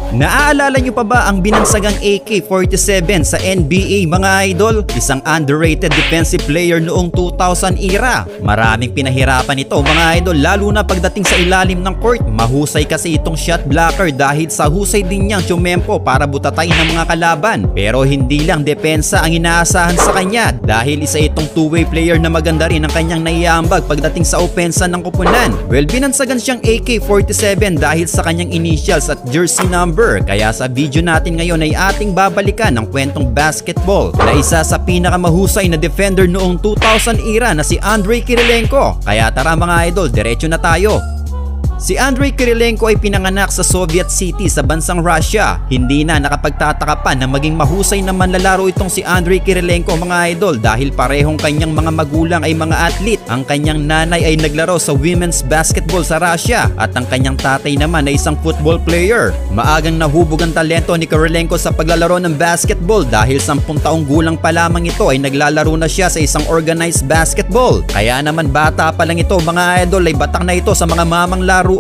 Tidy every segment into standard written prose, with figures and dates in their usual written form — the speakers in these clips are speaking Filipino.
Naaalala nyo pa ba ang binansagang AK-47 sa NBA mga idol? Isang underrated defensive player noong 2000 era. Maraming pinahirapan ito mga idol, lalo na pagdating sa ilalim ng court. Mahusay kasi itong shot blocker dahil sa husay din niyang tumempo para butatayin ng mga kalaban. Pero hindi lang depensa ang inaasahan sa kanya dahil isa itong two-way player na maganda rin ang kanyang naiambag pagdating sa opensa ng koponan. Well, binansagan siyang AK-47 dahil sa kanyang initials at jersey number. Kaya sa video natin ngayon ay ating babalikan ang kwentong basketball na isa sa pinakamahusay na defender noong 2000 era na si Andrei Kirilenko. Kaya tara mga idol, diretso na tayo. Si Andrei Kirilenko ay pinanganak sa Soviet City sa bansang Russia. Hindi na nakapagtataka pa na maging mahusay na manlalaro itong si Andrei Kirilenko mga idol dahil parehong kanyang mga magulang ay mga athlete. Ang kanyang nanay ay naglaro sa women's basketball sa Russia at ang kanyang tatay naman ay isang football player. Maagang nahubog ang talento ni Kirilenko sa paglalaro ng basketball dahil 10 taong gulang pa lamang ito ay naglalaro na siya sa isang organized basketball. Kaya naman bata pa lang ito mga idol ay batak na ito sa mga mamang laro.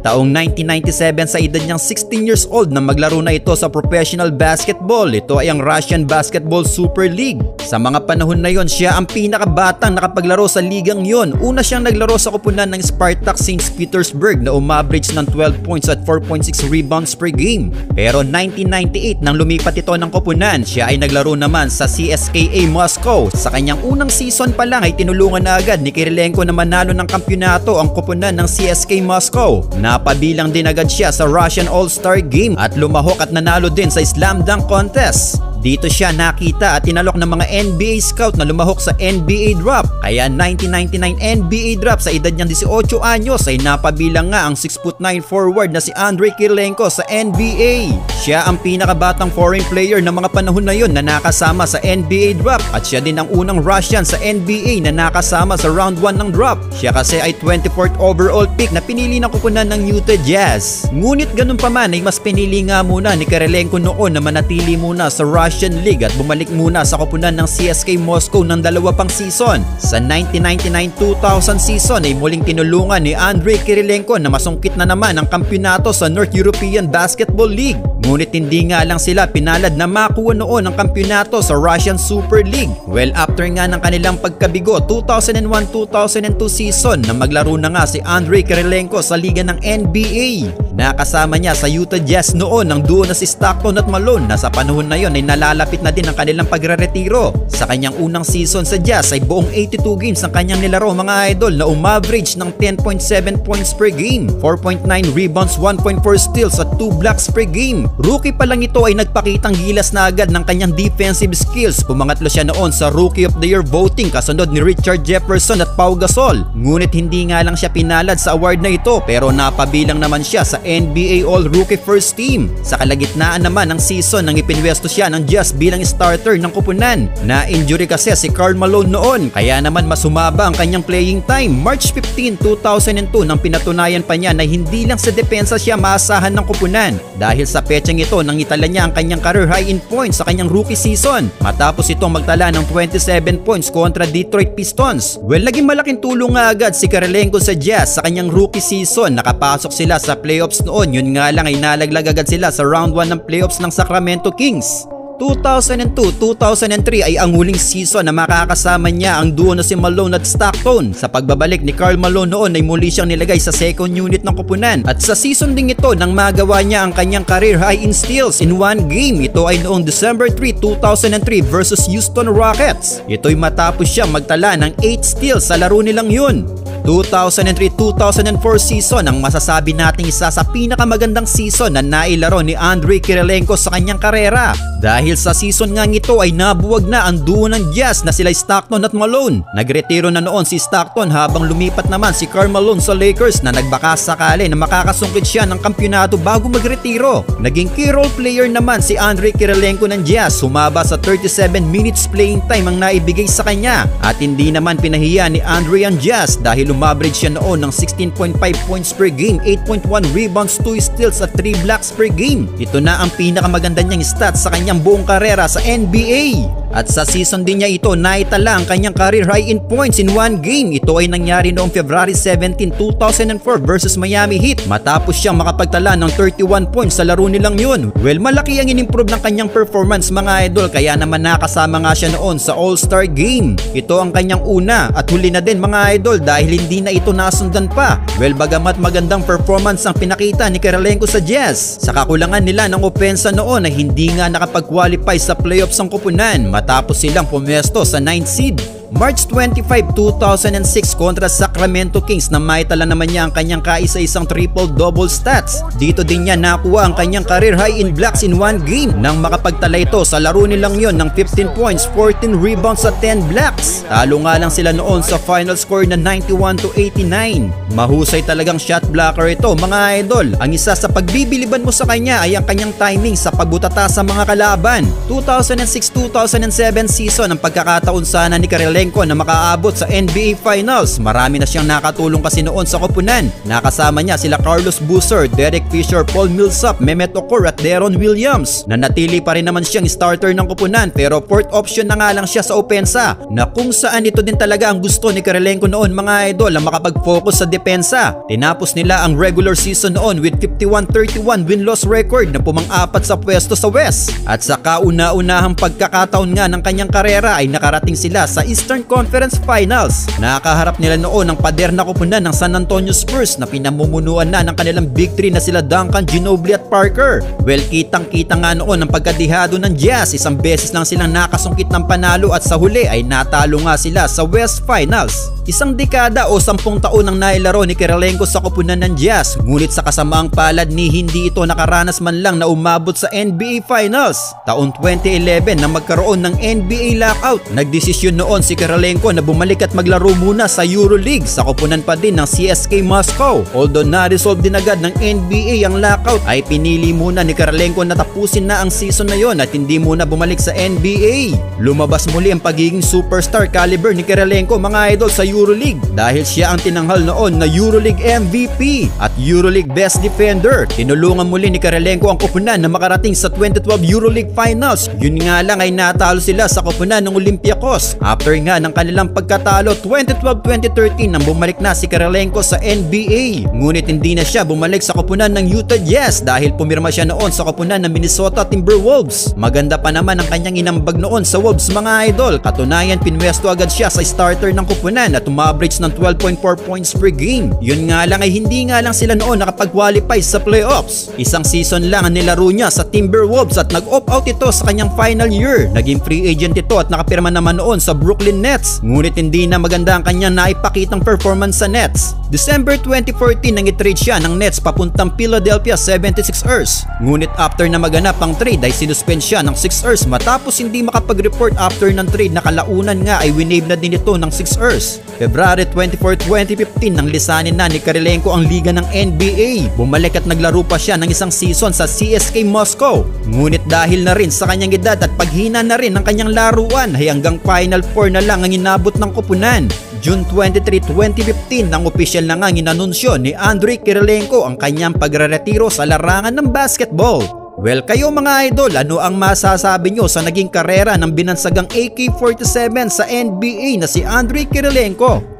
Taong 1997 sa edad niyang 16 years old na maglaro na ito sa professional basketball. Ito ay ang Russian Basketball Super League. Sa mga panahon na yon, siya ang pinakabatang nakapaglaro sa ligang yon. Una siyang naglaro sa koponan ng Spartak St. Petersburg na umaverage ng 12 points at 4.6 rebounds per game. Pero 1998 nang lumipat ito ng koponan, siya ay naglaro naman sa CSKA Moscow. Sa kanyang unang season pa lang ay tinulungan na agad ni Kirilenko na manalo ng kampyonato ang koponan ng CSKA Moscow. Napabilang din agad siya sa Russian All-Star Game at lumahok at nanalo din sa Slam Dunk Contest. Dito siya nakita at tinalok ng mga NBA scout na lumahok sa NBA draft. Kaya 1999 NBA draft sa edad niyang 18 anyos ay napabilang nga ang 6'9" forward na si Andrei Kirilenko sa NBA. Siya ang pinakabatang foreign player ng mga panahon na yon na nakasama sa NBA draft at siya din ang unang Russian sa NBA na nakasama sa round 1 ng draft. Siya kasi ay 24th overall pick na pinili ng koponan ng Utah Jazz. Ngunit ganun pa man ay mas pinili nga muna ni Kirilenko noon na manatili muna sa Russian League at bumalik muna sa koponan ng CSKA Moscow ng 2 pang season. Sa 1999-2000 season ay muling tinulungan ni Andrei Kirilenko na masungkit na naman ang kampyonato sa North European Basketball League. Ngunit hindi nga lang sila pinalad na makuha noon ang kampyonato sa Russian Super League. Well, after nga ng kanilang pagkabigo 2001-2002 season na maglaro na nga si Andrei Kirilenko sa liga ng NBA. Nakasama niya sa Utah Jazz noon ang duo na si Stockton at Malone na sa panahon na yon ay nalalapit na din ang kanilang pagre-retiro. Sa kanyang unang season sa Jazz ay buong 82 games ang kanyang nilaro mga idol na umaverage ng 10.7 points per game, 4.9 rebounds, 1.4 steals at 2 blocks per game. Rookie pa lang ito ay nagpakitang gilas na agad ng kanyang defensive skills. Pumangatlo siya noon sa Rookie of the Year voting kasunod ni Richard Jefferson at Pau Gasol. Ngunit hindi nga lang siya pinalad sa award na ito pero napabilang naman siya sa NBA All-Rookie First Team. Sa kalagitnaan naman ng season nang ipinwesto siya ng Jazz bilang starter ng koponan. Na-injury kasi si Karl Malone noon kaya naman mas humaba ang kanyang playing time. March 15, 2002 nang pinatunayan pa niya na hindi lang sa depensa siya maasahan ng koponan dahil sa petsang ito nang itala niya ang kanyang career high in points sa kanyang rookie season matapos itong magtala ng 27 points kontra Detroit Pistons. Well, naging malaking tulong nga agad si Kirilenko sa Jazz sa kanyang rookie season. Nakapasok sila sa playoffs noon, yun nga lang ay nalaglag agad sila sa round 1 ng playoffs ng Sacramento Kings. 2002-2003 ay ang huling season na makakasama niya ang duo na si Malone at Stockton. Sa pagbabalik ni Karl Malone noon ay muli siyang nilagay sa second unit ng koponan at sa season ding ito nang magawa niya ang kanyang career high in steals in one game. Ito ay noong December 3, 2003 versus Houston Rockets. Ito'y matapos siya magtala ng 8 steals sa laro nilang yun. 2003-2004 season ang masasabi nating isa sa pinakamagandang season na nailaro ni Andrei Kirilenko sa kanyang karera. Dahil sa season nga ito ay nabuwag na ang duo ng Jazz na sila Stockton at Malone. Nagretiro na noon si Stockton habang lumipat naman si Karl Malone sa Lakers na nagbaka sakali na makakasungkit siya ng kampyonato bago magretiro. Naging key role player naman si Andrei Kirilenko ng Jazz. Humaba sa 37 minutes playing time ang naibigay sa kanya at hindi naman pinahiya ni Andrei ang Jazz dahil umaverage siya noon ng 16.5 points per game, 8.1 rebounds, 2 steals at 3 blocks per game. Ito na ang pinakamaganda niyang stats sa kanyang buong karera sa NBA. At sa season din niya ito, naitala ang kanyang career high in points in one game. Ito ay nangyari noong February 17, 2004 versus Miami Heat matapos siyang makapagtala ng 31 points sa laro nilang yun. Well, malaki ang in-improve ng kanyang performance mga idol, kaya naman nakasama nga siya noon sa All-Star Game. Ito ang kanyang una at huli na din mga idol dahil hindi na ito nasundan pa. Well, bagamat magandang performance ang pinakita ni Kirilenko sa Jazz, sa kakulangan nila ng opensa noon ay hindi nga nakapag-qualify sa playoffs ang koponan matapos silang pumwesto sa 9th seed. March 25, 2006 kontra Sacramento Kings na maitala naman niya ang kanyang kaisa-isang triple-double stats. Dito din niya nakuha ang kanyang career high in blocks in one game nang makapagtala ito sa laro nilang yon ng 15 points, 14 rebounds at 10 blocks. Talo nga lang sila noon sa final score na 91-89. Mahusay talagang shot blocker ito mga idol. Ang isa sa pagbibiliban mo sa kanya ay ang kanyang timing sa pagbutata sa mga kalaban. 2006-2007 season ang pagkakataon sana ni Kirilenko na makaabot sa NBA Finals. Marami na siyang nakatulong kasi noon sa koponan. Nakasama niya sila Carlos Boozer, Derek Fisher, Paul Millsap, Mehmet Okur at Deron Williams. Nanatili pa rin naman siyang starter ng koponan pero fourth option na nga lang siya sa opensa na kung saan ito din talaga ang gusto ni Kirilenko noon mga idol ang makapag-focus sa depensa. Tinapos nila ang regular season noon with 51-31 win-loss record na pumang-apat sa pwesto sa West. At sa kauna-unahang pagkakataon nga ng kanyang karera ay nakarating sila sa Eastern Conference Finals. Nakakaharap nila noon ang pader na koponan ng San Antonio Spurs na pinamumunuan na ng kanilang big three na sila Duncan, Ginobili at Parker. Well, kitang-kita nga noon ang pagkadihado ng Jazz. Isang beses lang silang nakasungkit ng panalo at sa huli ay natalo nga sila sa West Finals. Isang dekada o 10 taon ang nailaro ni Kirilenko sa koponan ng Jazz, ngunit sa kasamaang palad ni hindi ito nakaranas man lang na umabot sa NBA Finals. Taon 2011 na magkaroon ng NBA lockout, nagdesisyon noon si Kirilenko na bumalik at maglaro muna sa EuroLeague sa koponan pa din ng CSKA Moscow. Although na-resolve din agad ng NBA ang lockout, ay pinili muna ni Kirilenko na tapusin na ang season na yon at hindi muna bumalik sa NBA. Lumabas muli ang pagiging superstar caliber ni Kirilenko mga idol sa EuroLeague dahil siya ang tinanghal noon na EuroLeague MVP at EuroLeague Best Defender. Tinulungan muli ni Kirilenko ang koponan na makarating sa 2012 EuroLeague Finals. Yun nga lang ay natalo sila sa koponan ng Olympiacos. After nga ng kanilang pagkatalo 2012-2013 nang bumalik na si Kirilenko sa NBA. Ngunit hindi na siya bumalik sa koponan ng Utah Jazz dahil pumirma siya noon sa koponan ng Minnesota Timberwolves. Maganda pa naman ang kanyang inambag noon sa Wolves mga idol. Katunayan pinwesto agad siya sa starter ng koponan at umaverage ng 12.4 points per game. Yun nga lang ay hindi nga lang sila noon nakapag-qualify sa playoffs. Isang season lang ang nilaro niya sa Timberwolves at nag-opt-out ito sa kanyang final year. Naging free agent ito at nakapirma naman noon sa Brooklyn Nets. Ngunit hindi na maganda ang kanyang naipakitang performance sa Nets. December 2014 nang i-trade siya ng Nets papuntang Philadelphia 76ers. Ngunit after na maganap ang trade ay sinuspend siya ng Sixers matapos hindi makapag-report after ng trade na kalaunan nga ay winave na din ito ng Sixers. February 24, 2015 nang lisanin na ni Kirilenko ang liga ng NBA. Bumalik at naglaro pa siya ng isang season sa CSKA Moscow. Ngunit dahil na rin sa kanyang edad at paghina na rin ng kanyang laruan ay hanggang Final Four na lang ang inabot ng koponan. June 23, 2015 nang opisyal na nga inanunsyo ni Andrei Kirilenko ang kanyang pagreretiro sa larangan ng basketball. Well, kayo mga idol, ano ang masasabi nyo sa naging karera ng binansagang AK-47 sa NBA na si Andrei Kirilenko?